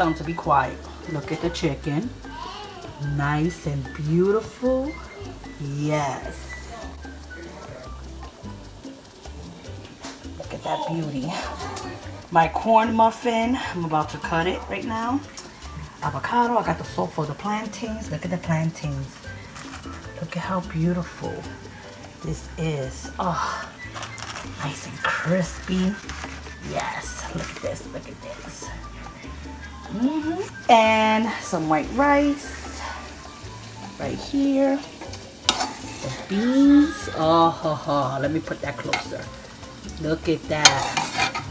tell them to be quiet. Look at the chicken. Nice and beautiful. Yes. Look at that beauty. My corn muffin, I'm about to cut it right now. Avocado, I got the salt for the plantains. Look at the plantains. Look at how beautiful this is. Oh, nice and crispy. Yes, look at this, look at this. And some white rice right here. The beans. Oh, let me put that closer. Look at that.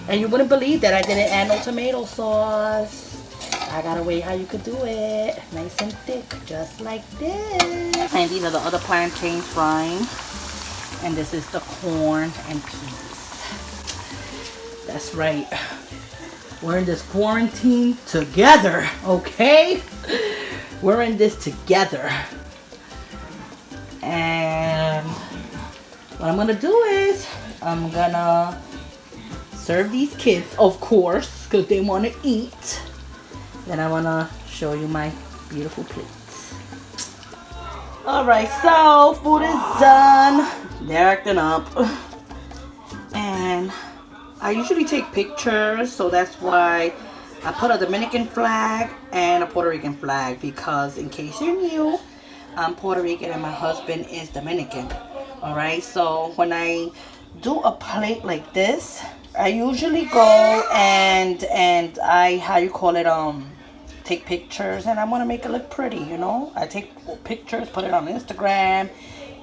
And you wouldn't believe that I didn't add no tomato sauce. I got a way how you could do it. Nice and thick, just like this. And these are the other plantains frying. And this is the corn and peas. That's right. We're in this quarantine together, okay? We're in this together. And what I'm gonna do is, I'm gonna serve these kids, of course, because they want to eat. Then I want to show you my beautiful plates. Alright, so food is done. They're acting up. And I usually take pictures, so that's why I put a Dominican flag and a Puerto Rican flag, because in case you're new, I'm Puerto Rican and my husband is Dominican. Alright, so when I do a plate like this, I usually go and I, how you call it, take pictures, and I want to make it look pretty, you know. I take pictures, put it on Instagram,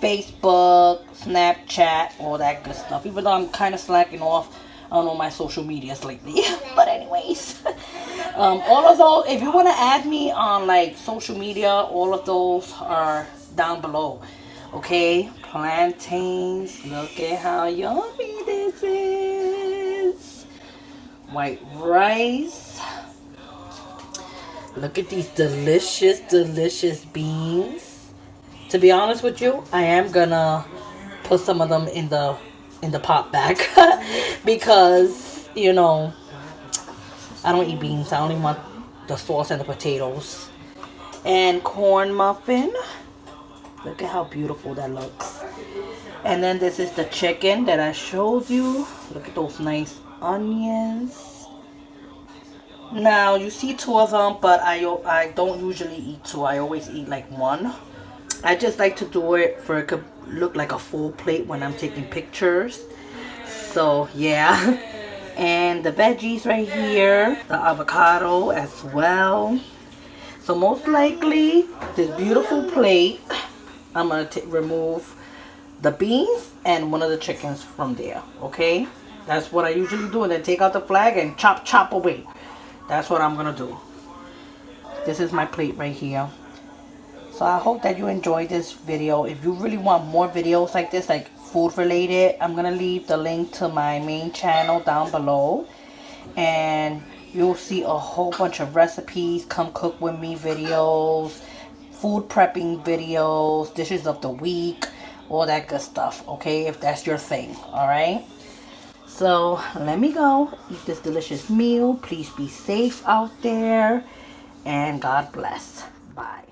Facebook, Snapchat, all that good stuff. Even though I'm kind of slacking off on all my social medias lately. But anyways, all of those, if you want to add me on like social media, all of those are down below. Okay, plantains. Look at how yummy this is. White rice. Look at these delicious, delicious beans. To be honest with you, I am gonna put some of them in the pot back because, you know, I don't eat beans. I only want the sauce and the potatoes. And corn muffin. Look at how beautiful that looks. And then this is the chicken that I showed you. Look at those nice onions. Now you see two of them, but I don't usually eat two. I always eat like one. I just like to do it for it could look like a full plate when I'm taking pictures. So yeah. And the veggies right here, the avocado as well. So most likely this beautiful plate, I'm gonna remove the beans and one of the chickens from there. Okay, that's what I usually do, and then take out the flag and chop away. That's what I'm gonna do. This is my plate right here. So I hope that you enjoyed this video. If you really want more videos like this, like food related, I'm gonna leave the link to my main channel down below, and you'll see a whole bunch of recipes, come cook with me videos, food prepping videos, dishes of the week, all that good stuff. Okay, if that's your thing. All right, so let me go eat this delicious meal. Please be safe out there, and God bless. Bye.